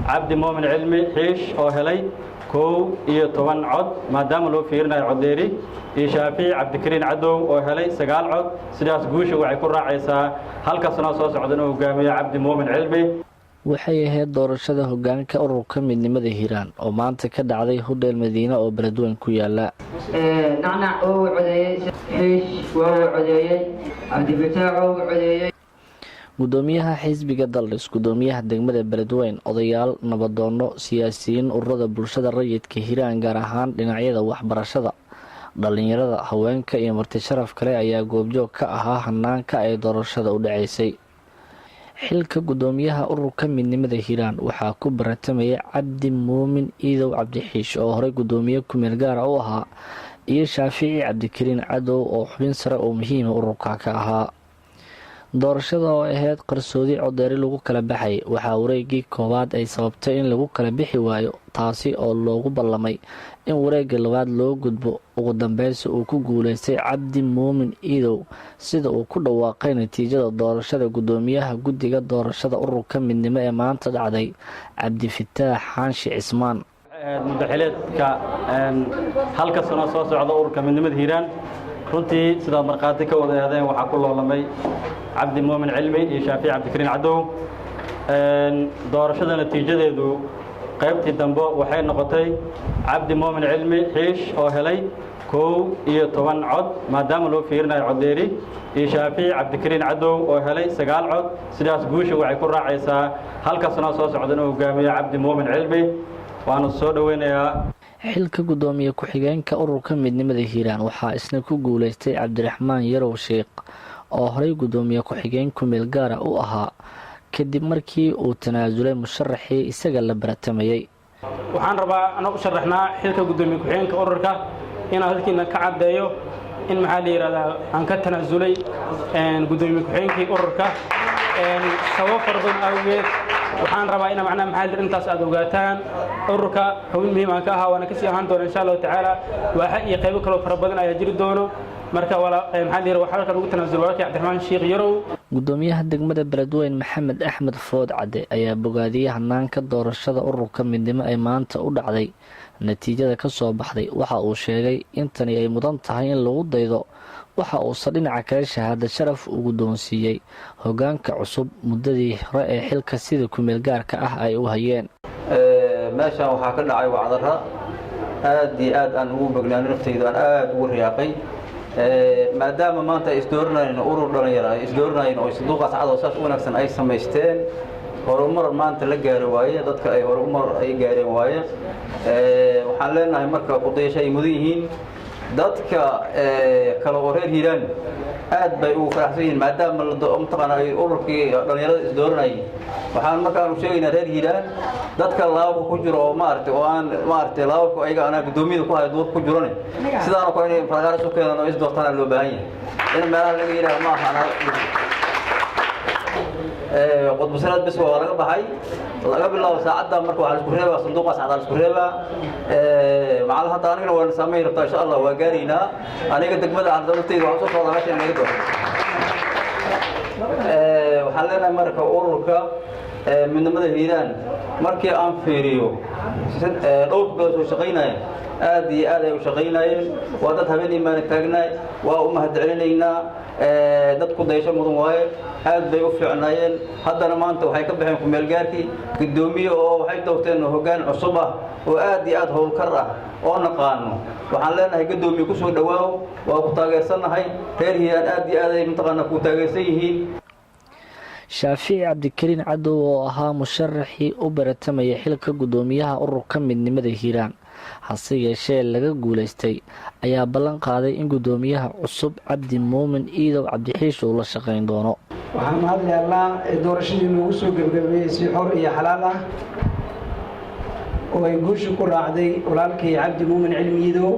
cabdi muumin cilmi xiish oo helay 11 cod maadaama loo fiirinayo codeeri iyo shaafici cabdikariin cadow oo helay 9 cod sidaas guusha waxay ku raacaysaa halka sano soo socda inuu hogaamiyo cabdi muumin cilmi. waxay ahayd doorashada hogaanka ururka midnimada Hiiraan oo maanta ka dhacday Hotel Madiina oo Beledweyne ku yaala. nacnac oo codeeyay xiish oo codeeyay cabdi fataax oo codeeyay gudoomiyaha xisbiga Dallis gudoomiyaha degmada Beledweyne odayaal nabadoono siyaasiyiin ururada bulshada rayidka Hiiraan gaar ahaan dhinacyada waxbarashada dhalinyarada haweenka iyo marti sharaf kale ayaa goobjoog ka ahaa hanaanka ay doorashada u dhaceysay. xilka gudoomiyaha ururka midnimada Hiiraan waxaa ku baratamay cabdi muumin iidow cabdi xiish oo hore gudoomiye ku meel gaar ah u ahaa iyo shaafici cabdikariin cadow oo xubin sare oo muhiim ururka ka ahaa. doorashada oo ahayd qarsoodi codeeri lagu kala baxay waxaa wareegii koowaad ay sababtay in lagu kala bixi waayo taasi oo loogu ballamay in wareegga labaad loo gudbo ugu dambeynsi uu ku guuleystay cabdi muumin iidow sida uu ku dhawaaqay natiijada doorashada gudoomiyaha guddiga doorashada ururka midnimo ee maanta dhacday cabdi fataax xaanshi cismaan. muddaxileedka halka sano soo socda ururka midnimada Hiiraan runtii sida marqaati ka wada aadeen waxaa ku loolamay cabdi muumin cilmi iyo shaafici cabdikariin cadow. doorashada natiijadeedu qaybtii dambe waxay noqotay cabdi muumin cilmi xiish oo helay 11 cod maadaama loo fiirinayo codeeri iyo shaafici cabdikariin cadow oo helay 9 cod sidaas guusha waxay ku raacaysaa halka sano soo socda inuu hogaamiyo cabdi muumin cilmi. waana soo dhaweynayaa xilka gudoomiye ku-xigeenka ururka midnimada Hiiraan waxaa isna ku guuleystay Cabdiraxmaan Yarow Sheekh oo horey gudoomiye ku-xigeen ku meel gaar ah u ahaa kadib markii uu tanaasulay musharaxii isaga la baratamayay. waxaan rabaa anoo u sharaxnaa xilka gudoomiye ku-xigeenka ururka inaan halkiina ka cadeeyo in maxaa la yiraahdaa aan ka tanaasulay gudoomiye ku-xigeenkii ururka sabab fardan awgeed. waxaan rabaa in macnaha maxaa intaas aad ogaataan ururka xubin muhiim ah ka ahaa waana kasii ahaan doona insha Allah tacaala waxa iyo qaybo kale fara badan ayaa jiri doono marka wala maxaa la yiraahdaa waxa halkan ugu tanaasul walaalkii Cabdiraxmaan Sheekh Yarow. gudoomiyaha degmada Beledweyne Maxamed Axmed Food Cade ayaa bogaadiyay hanaanka doorashada ururka midnimo ay maanta u dhacday natiijada ka soo baxday waxa uu sheegay in tani ay mudan tahay in lagu daydo waxa uu dhinaca kale shahaado sharaf ugu doonsiiyay hogaanka cusub muddadii hore ee xilka sida ku meel gaarka ah ay u hayeen. meeshan waxaa ka dhacay wacdara aad iyo aad aan ugu bagnaanay naftayda aan aad ugu riyaaqay maadaama maanta ay isdooranayeen urur dhalinyaro ay isdooranayeen oo sanduuqaas cad oo saas u wanaagsan ay samaysteen horumar maanta la gaari waaye dadka ay horumar ay gaareen waaye waxaan leenahay marka qudayasho ay mudan yihiin dadka kala reer Hiiraan aad bay ugu faraxsan yihiin maadaama la ay ururkii dhalinyarada isdooranayeen. waxaan markaan u sheegaynaa reer Hiiraan dadka laabo ku jiro oo aan laabo ayaga ana gudoomiyada ku hay dood ku jirone sidaan oo inay faraaqaas u keenano is doortaan loo baahan yahay in meelaha laga yiraahdo ma aha qodbo sanad bas waa laga baxay laga bilaabo saacada marka waxa isku reebaa sanduuqaas cad isku reebaa macal hadda aniga waan sameeyay rabtaa insha Allah waa gaarina aniga degmada aan dawladtayda waxaan soo socdaa meesha naga doon waxaan leenahay marka ururka midnimada Hiiraan markii aan fiiriyo dhowr bilood oo shaqeynaya aad iyo aad ay u shaqeynayeen waa dad habeen imaan taagnay waa u mahadcelinaynaa dadku daysho mudan waaye aad bay u fiicnaayeen haddana maanta waxay ka baxeen ku meel gaarkii gudoomiye oo waxay doorteen hogaan cusub ah oo aad iyo aad howlkar ah oo naqaano waxaan leenahay gudoomiye ku soo dhawaaw waa ku taageersanahay reer Hiiraan aad iyo aad ay ku taageersan yihiin. shaafici cabdikariin cadow oo ahaa musharaxii u baratamay xilka gudoomiyaha ururka midnimada Hiiraan hase yeeshee laga guuleystay ayaa ballan qaaday in gudoomiyaha cusub cabdi muumin iidow cabdi xiish uu la shaqeyn doono. waxaan mahadnaqaynaa doorashadii lagu soo gabagabeeyay si xor iyo xalaal ah oo ay guusha ku raacday walaalkii cabdi muumin cilmi iidow.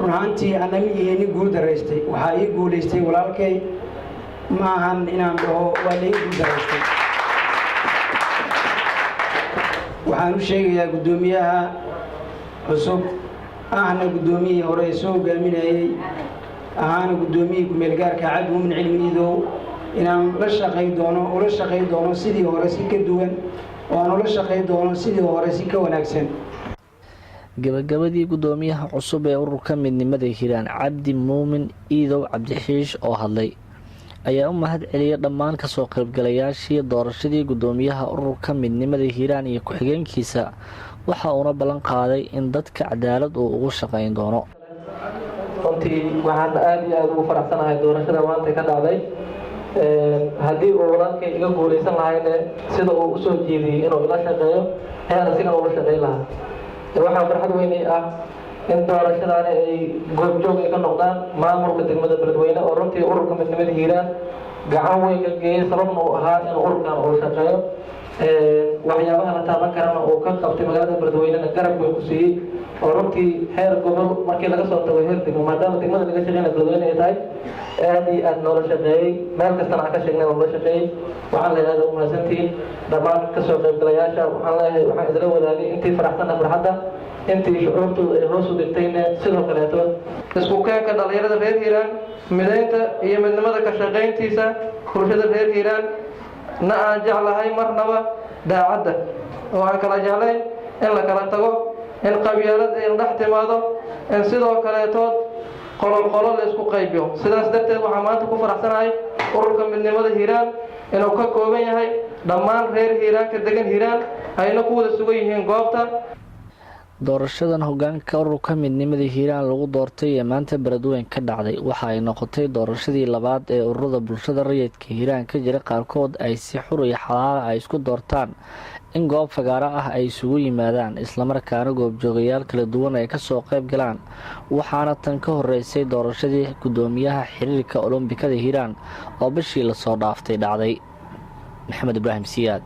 runaantii annaga iyo guul daraystay waxaa ii guuleystay walaalkay ma ahan inaan dhaho waa la ii guul daraystay. waxaan u sheegayaa gudoomiyaha cusub ahna gudoomiyihii hore soo hogaaminayay ahaana gudoomiyihii ku meel gaarka cabdi muumin cilmi iidow inaan la shaqeyn doono sidii hore si ka duwan oo aan ula shaqayn doono sidii hore si ka wanaagsan. gabagabadii gudoomiyaha cusub ee ururka midnimada Hiiraan Cabdi Muumin Iidow Cabdixiish oo hadlay ayaa u mahad celiyay dhammaan ka soo qaybgalayaashii doorashadii gudoomiyaha ururka midnimada Hiiraan iyo ku-xigeenkiisa waxa uu ballan qaaday in dadka cadaalad uu ugu shaqayn doono. runtii waxaan aad iyo aad ugu faraxsanahay doorashada maanta ka dhacday haddii uu walaalkay iga guuleysan lahayna sida uu u soo jeediyay inuu ila shaqeeyo ayaan asigana ula shaqayn lahaa. waxaa farxad weyn ah in doorashadaani ay goobjoog ka noqdaan maamulka degmada Beledweyne oo runtii ururka midnimada Hiiraan gacan weyn ka geeyay sababna uu ahaa in ururkan uu shaqeeyo waxyaabaha la taaban karana uu ka qabtay magaalada Beledweyne garab weyn ku siiyay oo runtii heer gobol markii laga soo tago heer degmo maadaama degmada laga shaqeynay Beledweyne ay tahay aad iyo aad noola shaqeeyay meel kastana aan ka sheegnay oo la shaqeeyay waxaan leeyahay umahadsantiin dhammaan ka soo qaybgalayaasha waxaan leeyahay waxaan idila wadaagay intii faraxsana farxadda intii shucuurtooda ay hoos u dhigtayna sidoo kaleeto isku keenka dhalinyarada reer Hiiraan mideynta iyo midnimada ka shaqeyntiisa bulshada reer Hiiraan na aan jeclahay marnaba daacadda oo aan kala jeclayn in la kala tago in qabyaalad ay dhex timaado in sidoo kaleeto qolo la isku qaybiyo sidaas darteed waxaan maanta ku faraxsanahay ururka midnimada Hiiraan inuu ka kooban yahay dhammaan reer Hiiraan ka degan Hiiraan ayna ku wada sugan yihiin goobta. doorashadan hogaanka ururka midnimada Hiiraan lagu doortay ee maanta Beledweyne ka dhacday waxa ay noqotay doorashadii labaad ee ururada bulshada rayidka Hiiraan ka jira qaarkood ay si xur iyo xalaal ah isku doortaan in goob fagaara ah ay isugu yimaadaan isla markaana goobjoogayaal kala duwan ay ka soo qayb galaan waxaana tan ka horeysay doorashadii gudoomiyaha xiriirka Olombikada Hiiraan oo bishii la soo dhaaftay dhacday. Maxamed Ibraahim Siyaad